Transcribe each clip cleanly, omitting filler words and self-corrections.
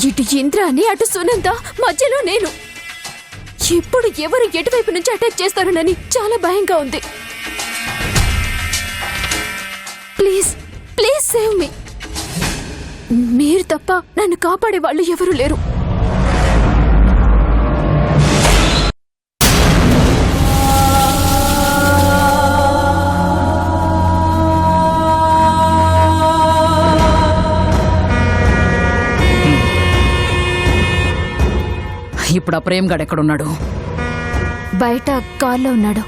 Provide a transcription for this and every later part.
ఇటు ఇంద్ర అని అటు సునంద, మధ్యలో నేను. ఇప్పుడు ఎవరు ఎటువైపు నుంచి అటాక్ చేస్తారోనని చాలా భయంగా ఉంది. Please please save me. మీరు తప్ప నన్ను కాపాడే వాళ్ళు ఎవరూ లేరు. ఇప్పుడు ఆ ప్రేమ్ గడ్ ఎక్కడున్నాడు? బయట కార్లో ఉన్నాడు.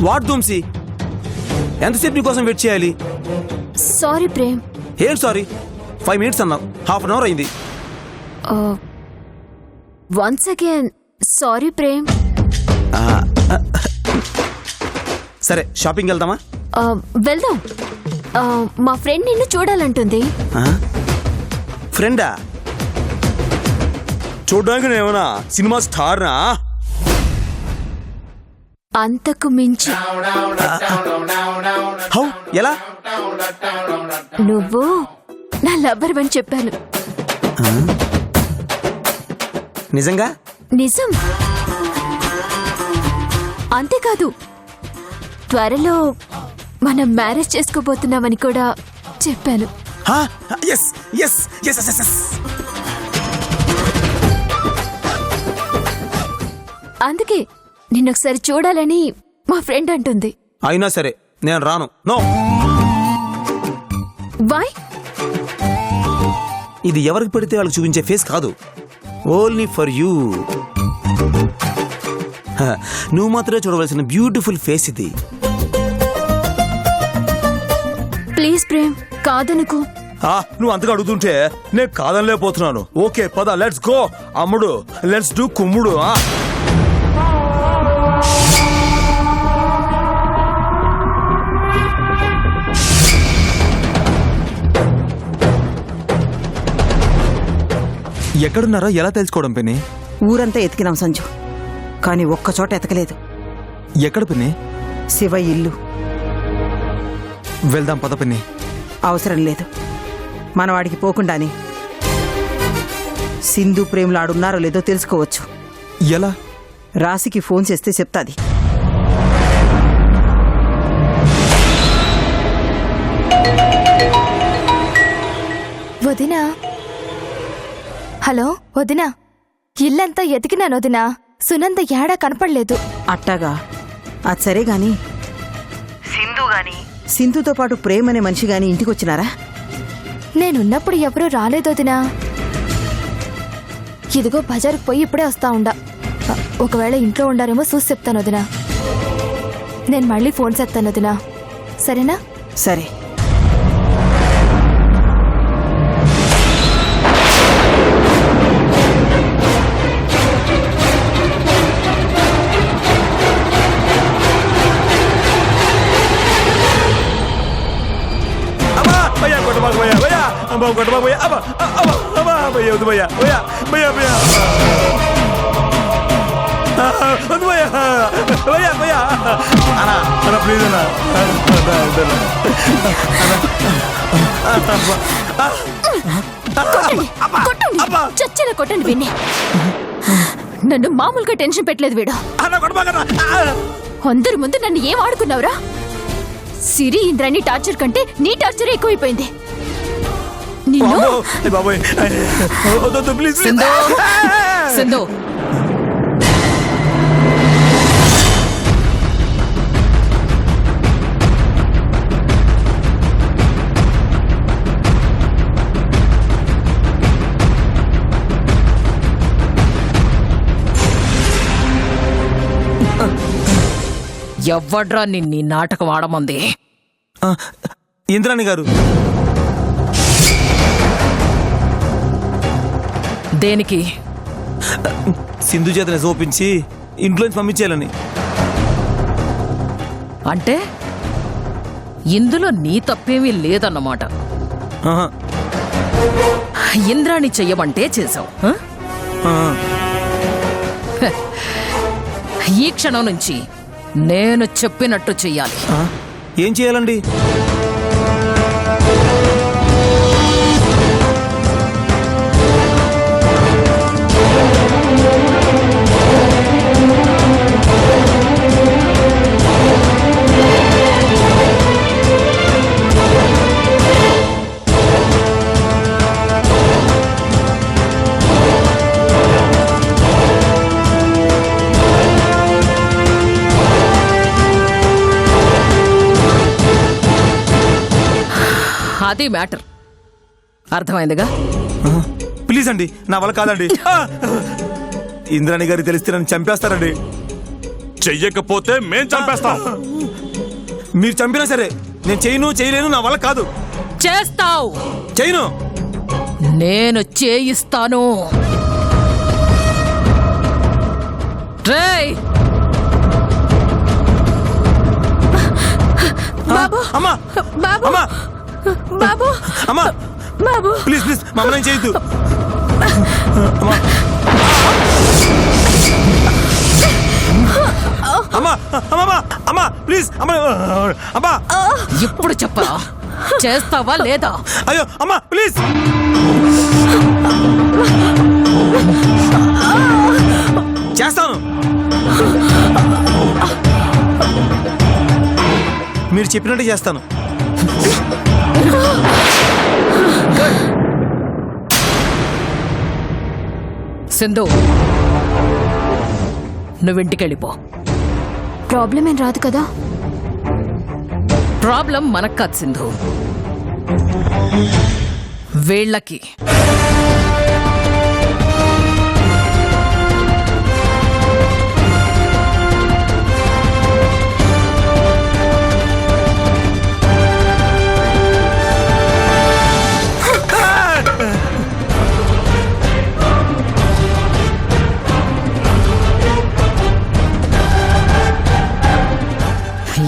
వాట్ దుమ్సి, ఎంతసేపు నీకోసం వెయిట్ చేయాలి? సారీ ప్రేమ్. ఏం సారీ? 5 minutes అన్నావు, హాఫ్ అన్ అవర్ అయింది. Once again sorry Prem. సరే, షాపింగ్ వెళ్దామా? వెళ్దాం. మా ఫ్రెండ్ నిన్ను చూడాలంటుంది. ఫ్రెండా? చూడడానికి నేనేమన్నా సినిమా స్టార్నా? అంతకు మించి. హౌ? ఎలా? నువ్వు నా లవ్వర్ అని చెప్పాను. నిజంగా? నిజం. అంతేకాదు, త్వరలో మనం మ్యారేజ్ చేసుకోబోతున్నామని కూడా చెప్పాను. Yes yes yes yes yes. అందుకే నిన్నొకసారి చూడాలని మా ఫ్రెండ్ అంటుంది. అయినా సరే నేను రాను. నో. వై? ఇది ఎవరికి పెడితే వాళ్ళకి చూపించే ఫేస్ కాదు, ఓన్లీ ఫర్ యూ. నువ్వు మాత్రమే చూడవలసిన బ్యూటిఫుల్ ఫేస్ ఇది. ప్లీజ్ ప్రేమ్, కాదనుకో. నువ్వు అంతగా అడుగుతుంటే నేను కాదనలేకపోతున్నాను. ఓకే పద, లెట్స్ గో అమ్ముడు, లెట్స్ డూ కుమ్ముడు. ఎక్కడున్నారో ఎలా తెలుసుకోవడం పిన్ని? ఊరంతా ఎతికినాం సంజు, కానీ ఒక్కచోట ఎతకలేదు. ఎక్కడ పిన్ని? శివ ఇల్లు. వెళ్దాం పద పిన్ని. అవసరం లేదు, మన వాడికి పోకుండానే సింధు ప్రేమలు ఆడున్నారో లేదో తెలుసుకోవచ్చు. ఎలా? రాశికి ఫోన్ చేస్తే చెప్తాది. వదినా. హలో వదినా, ఇల్లంతా ఎతికినాను వదినా. సునంద ఏడా కనపడలేదు. అట్టాగా? అది సరే గాని సింధుతో పాటు ప్రేమ్ అనే మనిషి గాని ఇంటికొచ్చినారా? నేనున్నప్పుడు ఎవరూ రాలేదు వదినా. ఇదిగో బజారుకు పోయి ఇప్పుడే వస్తా ఉండా. ఒకవేళ ఇంట్లో ఉండారేమో చూసి చెప్తాను వదినా. నేను మళ్ళీ ఫోన్ చేస్తాను వదినా, సరేనా? సరే. చచ్చిన కొట్టండి విని. నన్ను మామూలుగా టెన్షన్ పెట్టలేదు వీడు. అందరి ముందు నన్ను ఏం ఆడుకున్నావురా? సిరి ఇంద్రాని టార్చర్ కంటే నీ టార్చర్ ఎక్కువైపోయింది. సింధు, ఎవ్వడ్రా నిన్నీ నాటకం ఆడమంది? ఆ, ఇంద్రాణి గారు. దేనికి? సింధు చేతని చూపించి ఇంట్లోంచి పంపించేయాలని. అంటే ఇందులో నీ తప్పేమీ లేదన్నమాట. ఆహా, ఇంద్రాణి చెయ్యమంటే చేశావు. ఆహా. ఈ క్షణం నుంచి నేను చెప్పినట్టు చెయ్యాలి. ఆ, ఏం చేయాలండి? అది మ్యాటర్. అర్థమైందిగా? ఆహా. ప్లీజ్ అండి, నా వల్ల కాదండి. ఆ! ఇంద్రాణి గారికి తెలిస్తే నన్ను చంపేస్తారండి. చెయ్యకపోతే మేం చంపేస్తాం. మీరు చంపినా సరే నేను చేయలేను, నా వల్ల కాదు. చేస్తావు. చేయను. నేను చేయిస్తాను. రేయ్, బాబు అమ్మా, బాబు అమ్మా, బాబు అమ్మా, బాబు ప్లీజ్ మమ్మల్ని చేయొద్దు. అమ్మా, అమ్మా, అమ్మా, అమ్మా, ప్లీజ్, అమ్మా, అమ్మా. ఇప్పుడు చెప్పరా, చేస్తావా లేదా? అయ్యో అమ్మా, ప్లీజ్. చేస్తాను. మీరు చెప్పినట్టు చేస్తాను. సింధు, నువ్వింటికెళ్ళిపో. ప్రాబ్లం ఏం రాదు కదా? ప్రాబ్లం మనకు కాదు సింధు, వీళ్ళకి.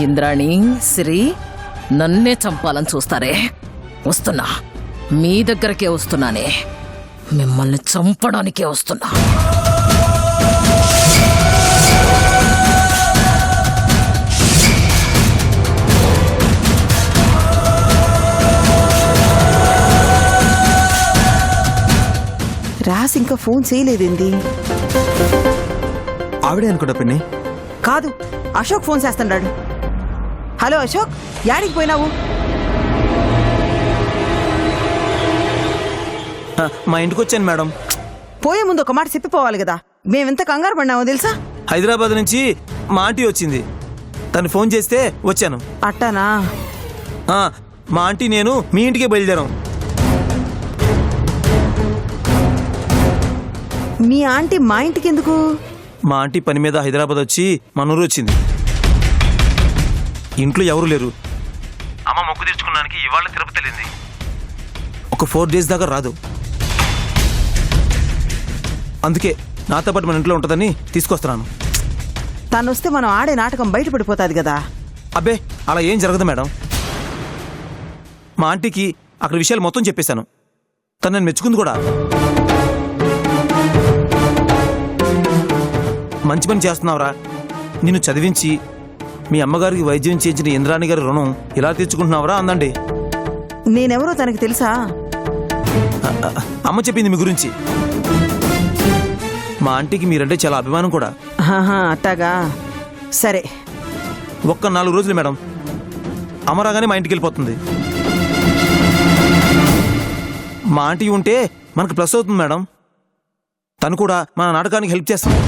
ఇంద్రాణి, సిరి నన్నే చంపాలని చూస్తారే. వస్తున్నా, మీ దగ్గరకే వస్తున్నానే. మిమ్మల్ని చంపడానికే వస్తున్నా. రాసి ఇంకా ఫోన్ చేయలేదేంది? ఆవిడే అనుకుంటా పిన్ని. కాదు, అశోక్ ఫోన్ చేస్తున్నాడు. హలో అశోక్, యాడికి పోయినావు? మా ఇంటికి వచ్చాను మేడం. పోయే ముందు ఒక మాట చెప్పిపోవాలి కదా. మేమెంత కంగారు పడినామో తెలుసా? హైదరాబాద్ నుంచి మా ఆంటీ వచ్చింది, తను ఫోన్ చేస్తే వచ్చాను. అట్టానా? ఆ, మా ఆంటీ నేను మీ ఇంటికే బయలుదేరాం. మీ ఆంటీ మా ఇంటికి ఎందుకు? మా ఆంటీ పని మీద హైదరాబాద్ వచ్చి మన ఊరు వచ్చింది. ఇంట్లో ఎవరు లేరు. అమ్మ మొక్కు తీర్చుకోవడానికి ఇవాళ తిరుపతి వెళ్ళింది. ఒక 4 days దాకా రాదు. అందుకే నాతో పాటు మన ఇంట్లో ఉంటుందని తీసుకొస్తున్నాను. తను వస్తే మనం ఆడే నాటకం బయటపడిపోతుంది కదా. అబ్బే, అలా ఏం జరగదు మేడం. మా ఆంటీకి అక్కడ విషయాలు మొత్తం చెప్పేశాను. తను నేను మెచ్చుకుంది కూడా. మంచి పని చేస్తున్నావురా, నిన్ను చదివించి మీ అమ్మగారికి వైద్యం చేయించిన ఇంద్రాణి గారి రుణం ఇలా తీర్చుకుంటున్నావురా అందండి. నేనెవరో తనకి తెలుసా? అమ్మ చెప్పింది మీ గురించి. మా ఆంటీకి మీరంటే చాలా అభిమానం కూడా. ఆహా, అట్టాగా. సరే, ఒక్క 4 రోజులు మేడం. అమ్మ రాగానే మా ఇంటికి వెళ్ళిపోతుంది. మా ఆంటీ ఉంటే మనకు ప్లస్ అవుతుంది మేడం. తను కూడా మన నాటకానికి హెల్ప్ చేస్తుంది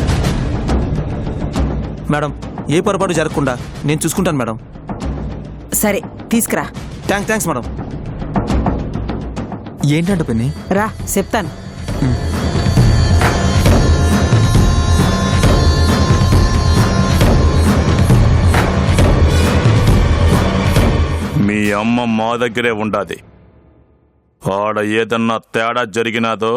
మేడం. ఏ పొరపాటు జరగకుండా నేను చూసుకుంటాను మేడం. సరే తీసుకురా. Thanks madam. ఏంటంటే పిన్ని? రా చెప్తాను. అమ్మ మా దగ్గరే ఉండాది. ఆడ ఏదన్నా తేడా జరిగినాదో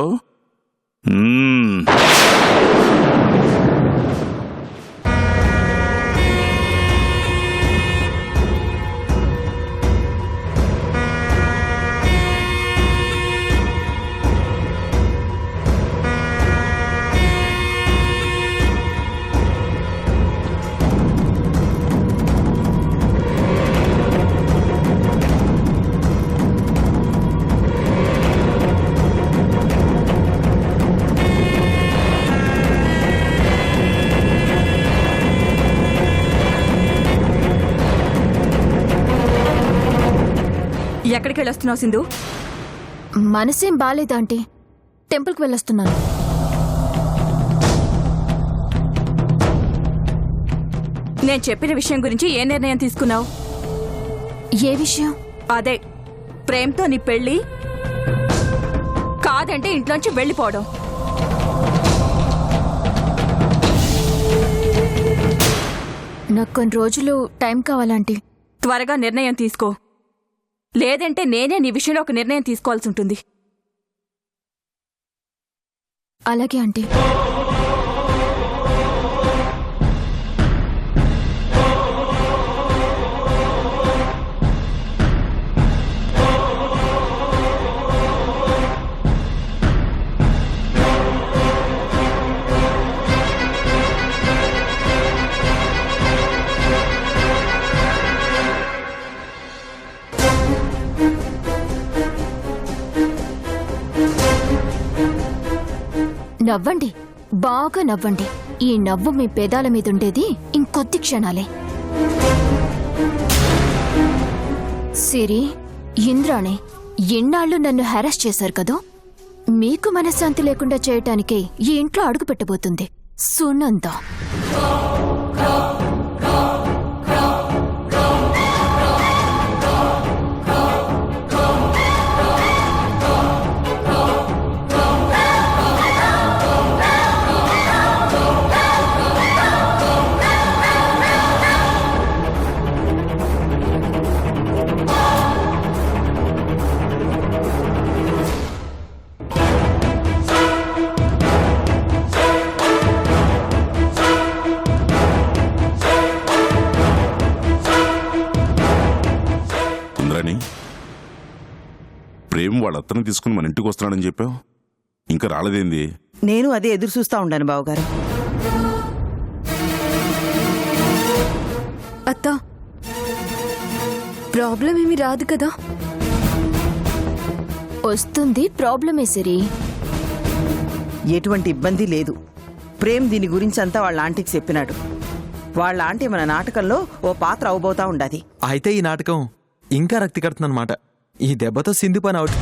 ఎక్కడికి వెళ్ళొస్తున్నావు సింధు? మనసేం బాగాలేదు ఆంటీ. టెంపుల్కి వెళ్ళొస్తున్నాను. నేను చెప్పిన విషయం గురించి ఏ నిర్ణయం తీసుకున్నావు? ఏ విషయం? అదే, ప్రేమ్తో నీ పెళ్ళి కాదంటే ఇంట్లోంచి వెళ్ళిపోవడం. నాకు కొన్ని రోజులు టైం కావాలంటీ. త్వరగా నిర్ణయం తీసుకో, లేదంటే నేనే నీ విషయంలో ఒక నిర్ణయం తీసుకోవాల్సి ఉంటుంది. అలాగే ఆంటీ. నవ్వండి, బాగా నవ్వండి. ఈ నవ్వు మీ పెదాల మీదుండేది ఇంకొద్ది క్షణాలే. సిరి, ఇంద్రాణి ఎన్నాళ్ళు నన్ను హెరాస్ చేశారు కదూ. మీకు మనశ్శాంతి లేకుండా చేయటానికే ఈ ఇంట్లో అడుగు పెట్టబోతుంది సునంద. ప్రేమ్ వాళ్ళ అత్తని తీసుకుని మన ఇంటికి వస్తున్నాడని చెప్పావు, ఇంకా రాలేదేంది? నేను అదే ఎదురు చూస్తా ఉండాను బావగారు. అత్త, ప్రాబ్లం ఏమి రాదు కదా? వస్తుంది ప్రాబ్లమే సిరి. ఎటువంటి ఇబ్బంది లేదు. ప్రేమ్ దీని గురించి అంతా వాళ్ళ ఆంటీకి చెప్పినాడు. వాళ్ళ ఆంటీ మన నాటకంలో ఓ పాత్ర అవబోతా ఉండాది. అయితే ఈ నాటకం ఇంకా రక్తి కడుతుందన్నమాట. ఈ దెబ్బతో సింధు పని అవుట్.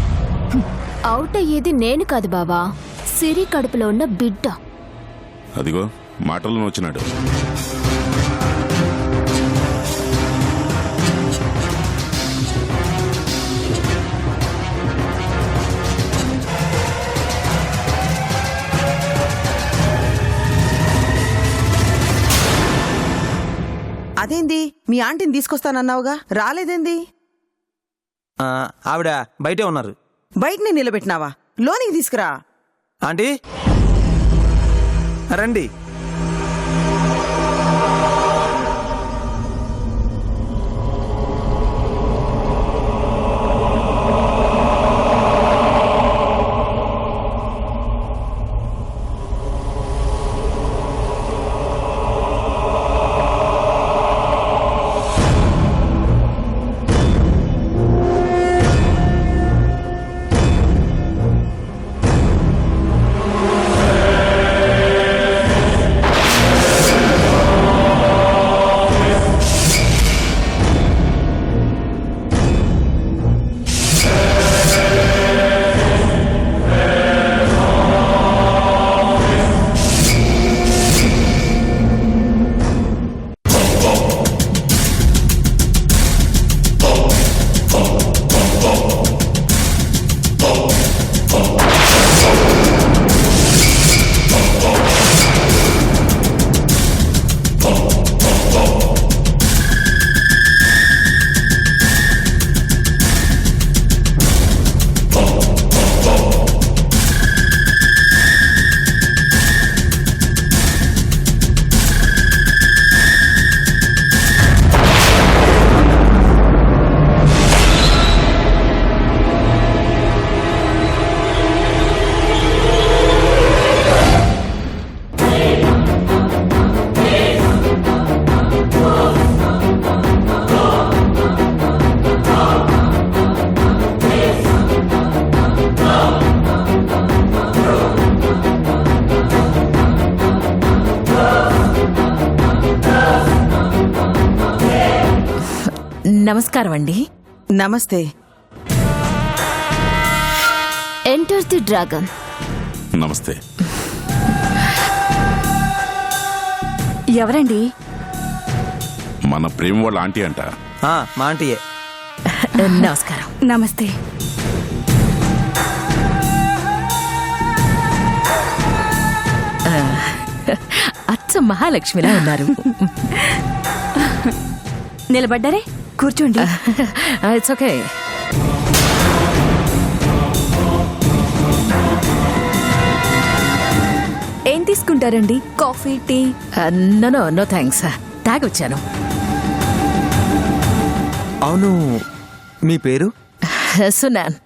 అవుట్ అయ్యేది నేను కాదు బావా, సిరి కడుపులో ఉన్న బిడ్డ. అదిగో మాటలను వచ్చినాడు. అదేంది, మీ ఆంటీని తీసుకొస్తానన్నావుగా, రాలేదేంది? ఆవిడ బయటే ఉన్నారు. బయటనే నిలబెట్టినావా? లోనికి తీసుకురా. ఆంటీ రండి. నమస్కారం అండి. నమస్తే. Enter the dragon. నమస్తే. ఎవరండి? మన ప్రేమ వాళ్ళ ఆంటీ అంట. మా ఆంటీయే. నమస్కారం. నమస్తే. అచ్చ మహాలక్ష్మిలా ఉన్నారు. నిలబడ్డారే, కూర్చోండి. It's okay. ఏం తీసుకుంటారండి? Coffee, tea? No no no thanks. తాగొచ్చాను. అవును, మీ పేరు? సునాన్.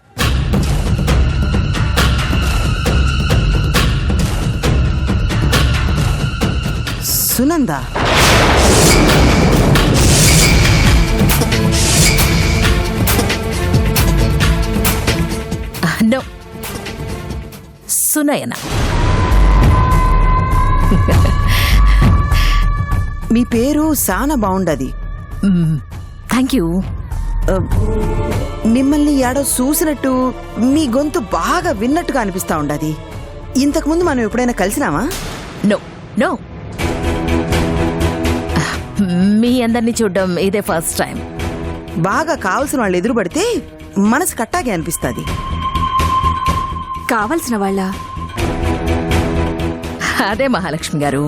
సునందా? నో, సునయన. మీ పేరు చాలా బాగుండది. Thank you. మిమ్మల్ని ఏడో చూసినట్టు, మీ గొంతు బాగా విన్నట్టుగా అనిపిస్తా ఉండది. ఇంతకుముందు మనం ఎప్పుడైనా కలిసినామా? నో నో, మీ అందరినీ చూడడం ఇదే ఫస్ట్ టైం. బాగా కావలసిన వాళ్ళు ఎదురుపడితే మనసు కట్టాగే అనిపిస్తుంది. కావలసిన వాళ్ళ? అదే మహాలక్ష్మి గారు.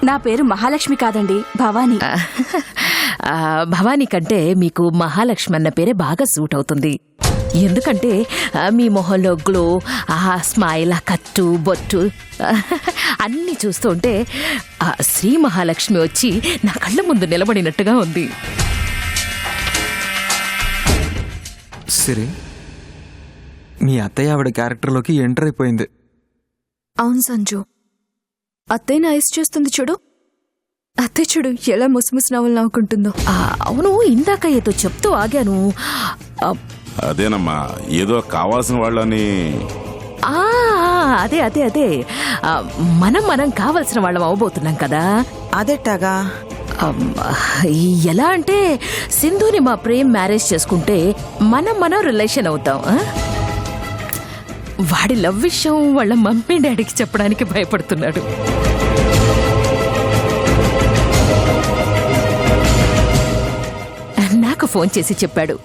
నా పేరు మహాలక్ష్మి కాదండి, భవానీ. భవానీ కంటే మీకు మహాలక్ష్మి అన్న పేరే బాగా సూట్ అవుతుంది. ఎందుకంటే మీ మొహంలో గ్లో, ఆ స్మైల్, ఆ కట్టు, బొట్టు అన్నీ చూస్తుంటే శ్రీ మహాలక్ష్మి వచ్చి నా కళ్ళ ముందు నిలబడినట్టుగా ఉంది. సరే, మీ అత్తయ్య ఆవిడ క్యారెక్టర్లోకి ఎంటర్ అయిపోయింది. అవును సంజు, అత్తయ్య నా ఐస్ చేస్తుంది చూడు. అత్తయ్య చూడు ఎలా ముసిముసి నవ్వులు నవ్వుకుంటుందో. అవును, ఇందాక ఏదో చెప్తూ ఆగాను. అదేనమ్మా, ఏదో కావాల్సిన వాళ్ళని. అదే అదే అదే, మనం కావలసిన వాళ్ళం అవబోతున్నాం కదా. అదెట్టాగా? ఎలా అంటే సింధుని మా ప్రేమ్ మ్యారేజ్ చేసుకుంటే మనం రిలేషన్ అవుతాం. వాడి లవ్ విషయం వాళ్ళ మమ్మీ డాడీకి చెప్పడానికి భయపడుతున్నాడు. నాకు ఫోన్ చేసి చెప్పాడు,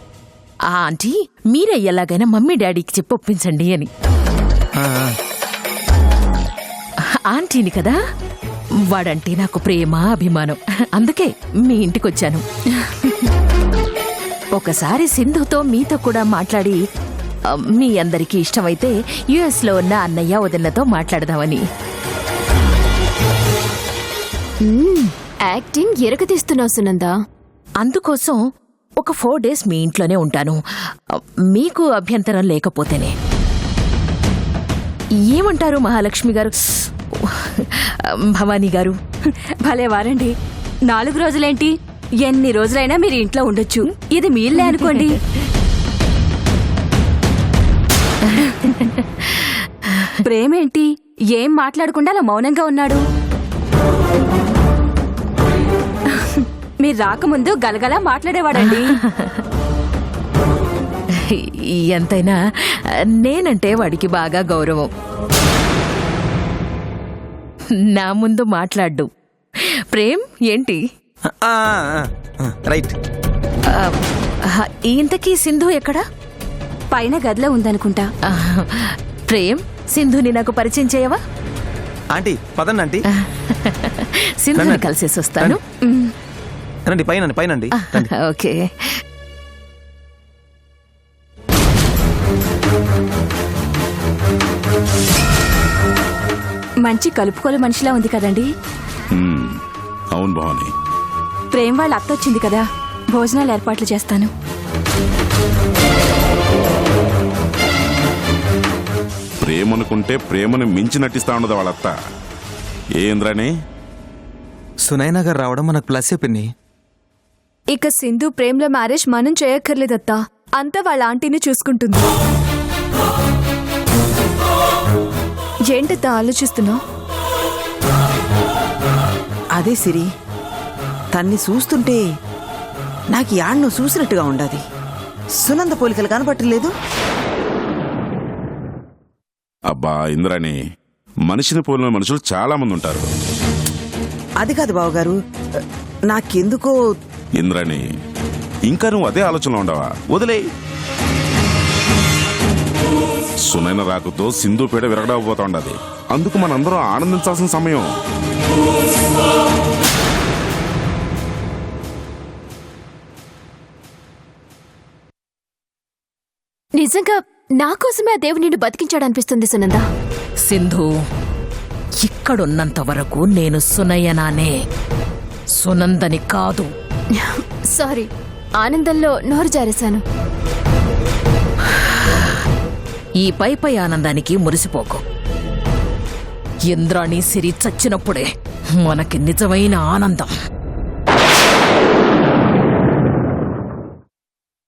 ఆంటీ మీరే ఎలాగైనా మమ్మీ డాడీకి చెప్పి ఒప్పించండి అని. ఆంటీని కదా, వాడంటే నాకు ప్రేమ, అభిమానం. అందుకే మీ ఇంటికి వచ్చాను. ఒకసారి సింధుతో మీతో కూడా మాట్లాడి మీ అందరికీ ఇష్టమైతే యుఎస్ లో ఉన్న అన్నయ్య వదినతో మాట్లాడదామని. యాక్టింగ్ ఎరగతీస్తున్నావు సునందా. అందుకోసం ఒక 4 days మీ ఇంట్లోనే ఉంటాను, మీకు అభ్యంతరం లేకపోతేనే. ఏమంటారు మహాలక్ష్మి గారు, భవానీ గారు? భలే వారండి. 4 రోజులేంటి, ఎన్ని రోజులైనా మీరు ఇంట్లో ఉండొచ్చు. ఇది మీ ఇల్లే అనుకోండి. ప్రేమేంటి, ఏం మాట్లాడకుండా అలా మౌనంగా ఉన్నాడు? మీరు రాకముందు గలగలా మాట్లాడేవాడండి. ఎంతైనా నేనంటే వాడికి బాగా గౌరవం. నా ముందు మాట్లాడ్డు. ప్రేమ్ ఏంటి? రైట్. ఇంతకీ సింధు ఎక్కడా? పైన గదిలో ఉందనుకుంటా. ప్రేమ్, సింధుని నాకు పరిచయం చేయవా? ఆంటీ పదండి ఆంటీ. సింధుని కలిసేసి వస్తాను. రండి, పైనండి. ఓకే. మంచి కలుపుకోలు మనిషిలా ఉంది కదండి. అవును భవాని. ప్రేమ్ వాళ్ళ అత్త వచ్చింది కదా, భోజనాలు ఏర్పాట్లు చేస్తాను. ప్రేమనుకుంటే ప్రేమను మించి నటిస్తా ఉండదు వాళ్ళత్త. ఏ ఇంద్రాని? సునైనా గారు రావడం మనకు ప్లస్ పిన్ని. ఇక సింధు ప్రేమ్ల మ్యారేజ్ మనం చేయక్కర్లేదత్తా, అంతా వాళ్ళ ఆంటీని చూసుకుంటుంది. ఏంటత్తా ఆలోచిస్తున్నావు? అదే సిరి, తన్ని చూస్తుంటే నాకు యాడ్ను చూసినట్టుగా ఉండదు. సునంద పోలికలు కనపట్టలేదు. అబ్బా ఇంద్రాణి, మనిషిని పోలిన మనుషులు చాలా మంది ఉంటారు. అది కాదు బావగారు, నాకెందుకో ఇంద్రాణి, ఇంకా నువ్వు అదే ఆలోచనలో ఉండవా? వదిలే. సునైన రాకుతో సింధు పీడ విరగడకపోతా ఉండదు. అందుకు మనందరం ఆనందించాల్సిన సమయం. నిజంగా నా కోసమే ఆ దేవుడు నిన్ను బతికించాడనిపిస్తుంది సునంద. సింధు, ఇక్కడున్నంత వరకు నేను సునయనానే, సునందని కాదు. సారీ, ఆనందంలో నోరు జారేశాను. ఈ పై ఆనందానికి మురిసిపోకు. ఇంద్రాణి సిరి చచ్చినప్పుడే మనకి నిజమైన ఆనందం.